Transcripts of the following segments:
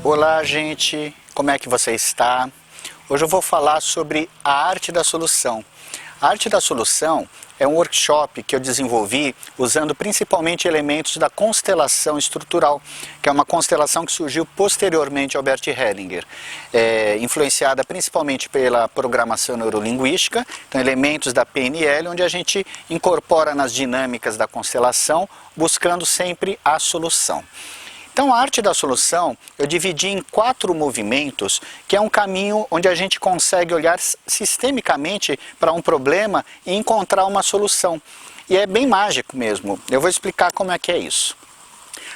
Olá, gente, como é que você está? Hoje eu vou falar sobre a arte da solução. A arte da solução é um workshop que eu desenvolvi usando principalmente elementos da constelação estrutural, que é uma constelação que surgiu posteriormente ao Bert Hellinger, influenciada principalmente pela programação neurolinguística, então elementos da PNL, onde a gente incorpora nas dinâmicas da constelação, buscando sempre a solução. Então a arte da solução eu dividi em 4 movimentos, que é um caminho onde a gente consegue olhar sistemicamente para um problema e encontrar uma solução. E é bem mágico mesmo, eu vou explicar como é que é isso.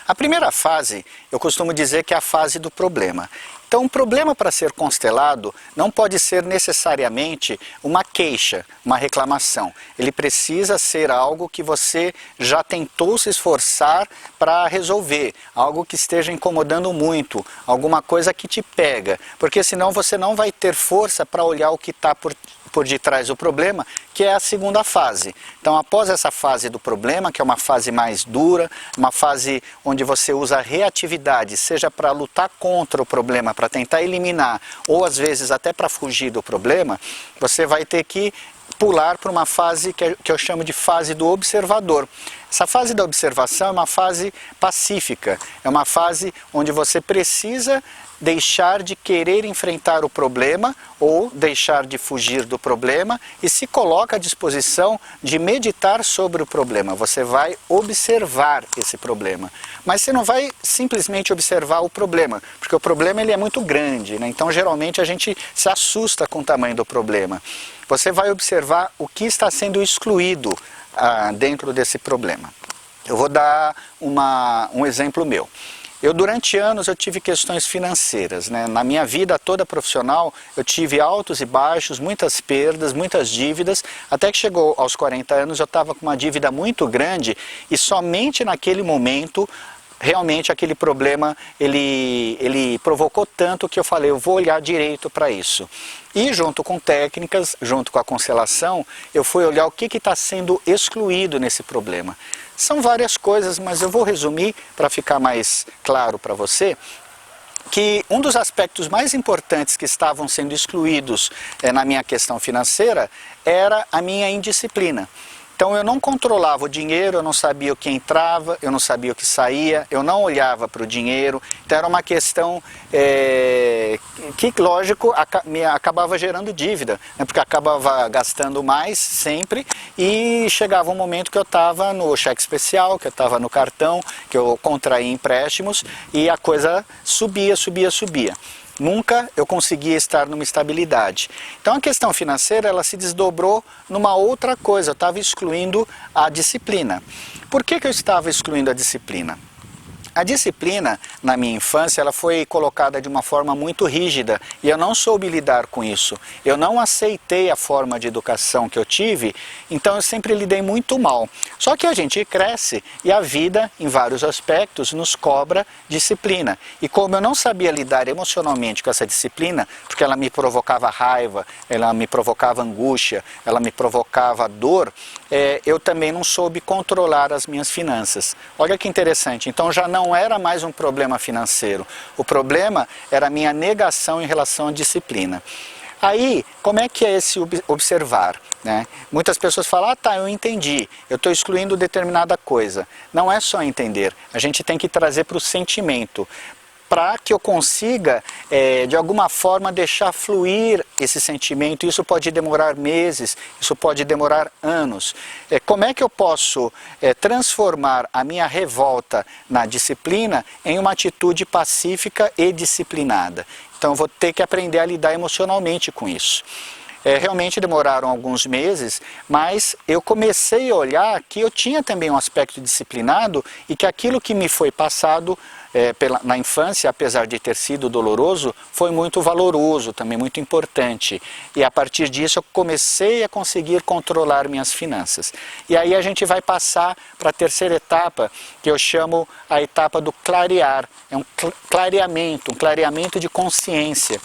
A primeira fase, eu costumo dizer que é a fase do problema. Então, um problema para ser constelado não pode ser necessariamente uma queixa, uma reclamação. Ele precisa ser algo que você já tentou se esforçar para resolver, algo que esteja incomodando muito, alguma coisa que te pega, porque senão você não vai ter força para olhar o que está por detrás do problema, que é a segunda fase. Então, após essa fase do problema, que é uma fase mais dura, uma fase onde você usa a reatividade, seja para lutar contra o problema, para tentar eliminar, ou às vezes até para fugir do problema, você vai ter que pular para uma fase que eu chamo de fase do observador. Essa fase da observação é uma fase pacífica, é uma fase onde você precisa deixar de querer enfrentar o problema ou deixar de fugir do problema e se coloca à disposição de meditar sobre o problema. Você vai observar esse problema, mas você não vai simplesmente observar o problema, porque o problema ele é muito grande, né? Então geralmente a gente se assusta com o tamanho do problema. Você vai observar o que está sendo excluído dentro desse problema. Eu vou dar um exemplo meu. Durante anos eu tive questões financeiras, né? Na minha vida toda profissional eu tive altos e baixos, muitas perdas, muitas dívidas, até que chegou aos 40 anos eu estava com uma dívida muito grande e somente naquele momento realmente aquele problema ele provocou tanto que eu falei, eu vou olhar direito para isso. E junto com técnicas, junto com a constelação, eu fui olhar o que está sendo excluído nesse problema. São várias coisas, mas eu vou resumir para ficar mais claro para você, que um dos aspectos mais importantes que estavam sendo excluídos na minha questão financeira era a minha indisciplina. Então eu não controlava o dinheiro, eu não sabia o que entrava, eu não sabia o que saía, eu não olhava para o dinheiro. Então era uma questão que, lógico, me acabava gerando dívida, né? Porque acabava gastando mais sempre e chegava um momento que eu estava no cheque especial, que eu estava no cartão, que eu contraía empréstimos e a coisa subia. Nunca eu conseguia estar numa estabilidade. Então a questão financeira ela se desdobrou numa outra coisa, eu estava excluindo a disciplina. Por que eu estava excluindo a disciplina? A disciplina, na minha infância, ela foi colocada de uma forma muito rígida e eu não soube lidar com isso. Eu não aceitei a forma de educação que eu tive, então eu sempre lidei muito mal. Só que a gente cresce e a vida, em vários aspectos, nos cobra disciplina. E como eu não sabia lidar emocionalmente com essa disciplina, porque ela me provocava raiva, ela me provocava angústia, ela me provocava dor, eu também não soube controlar as minhas finanças. Olha que interessante, então já não era mais um problema financeiro, o problema era a minha negação em relação à disciplina. Aí, como é que é esse observar, né? Muitas pessoas falam, tá, eu entendi, eu estou excluindo determinada coisa. Não é só entender, a gente tem que trazer para o sentimento, para que eu consiga, de alguma forma, deixar fluir esse sentimento. Isso pode demorar meses, isso pode demorar anos. Como é que eu posso transformar a minha revolta na disciplina em uma atitude pacífica e disciplinada? Então eu vou ter que aprender a lidar emocionalmente com isso. Realmente demoraram alguns meses, mas eu comecei a olhar que eu tinha também um aspecto disciplinado e que aquilo que me foi passado na infância, apesar de ter sido doloroso, foi muito valoroso, também muito importante. E a partir disso eu comecei a conseguir controlar minhas finanças. E aí a gente vai passar para a terceira etapa, que eu chamo a etapa do clarear. É um clareamento de consciência.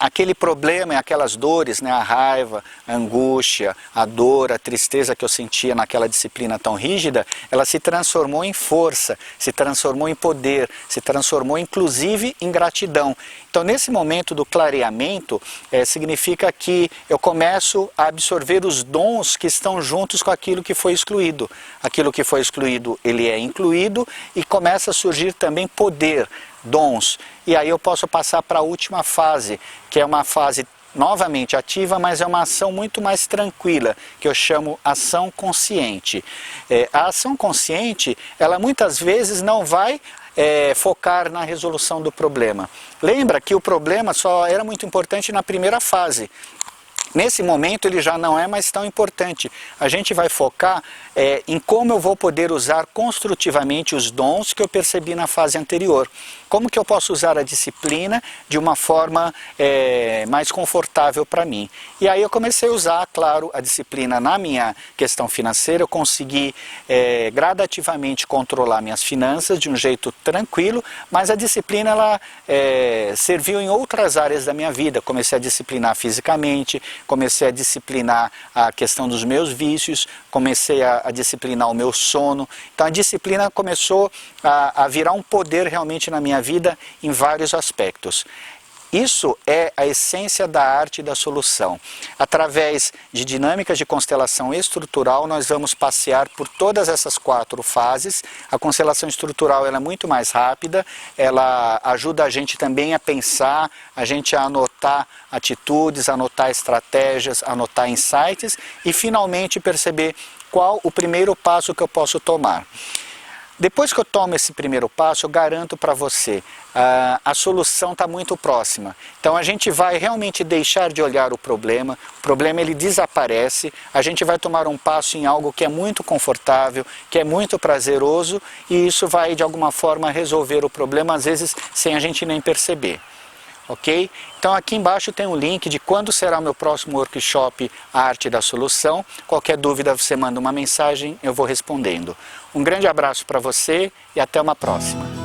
aquele problema, aquelas dores, né, a raiva, a angústia, a dor, a tristeza que eu sentia naquela disciplina tão rígida, ela se transformou em força, se transformou em poder, se transformou inclusive em gratidão. Então, nesse momento do clareamento, significa que eu começo a absorver os dons que estão juntos com aquilo que foi excluído. Aquilo que foi excluído, ele é incluído e começa a surgir também poder, dons. E aí eu posso passar para a última fase, que é uma fase novamente ativa, mas é uma ação muito mais tranquila, que eu chamo ação consciente. A ação consciente, ela muitas vezes não vai focar na resolução do problema. Lembra que o problema só era muito importante na primeira fase. Nesse momento ele já não é mais tão importante. A gente vai focar em como eu vou poder usar construtivamente os dons que eu percebi na fase anterior. Como que eu posso usar a disciplina de uma forma mais confortável para mim. E aí eu comecei a usar, claro, a disciplina na minha questão financeira. Eu consegui gradativamente controlar minhas finanças de um jeito tranquilo, mas a disciplina ela serviu em outras áreas da minha vida. Comecei a disciplinar fisicamente, comecei a disciplinar a questão dos meus vícios, comecei a disciplinar o meu sono. Então a disciplina começou a virar um poder realmente na minha vida em vários aspectos. Isso é a essência da arte da solução. Através de dinâmicas de constelação estrutural, nós vamos passear por todas essas 4 fases. A constelação estrutural ela é muito mais rápida, ela ajuda a gente também a pensar, a gente a anotar atitudes, anotar estratégias, anotar insights e finalmente perceber qual o primeiro passo que eu posso tomar. Depois que eu tomo esse primeiro passo, eu garanto para você, a solução está muito próxima. Então a gente vai realmente deixar de olhar o problema ele desaparece, a gente vai tomar um passo em algo que é muito confortável, que é muito prazeroso e isso vai de alguma forma resolver o problema, às vezes sem a gente nem perceber. Ok? Então aqui embaixo tem um link de quando será o meu próximo workshop A Arte da Solução. Qualquer dúvida você manda uma mensagem, eu vou respondendo. Um grande abraço para você e até uma próxima.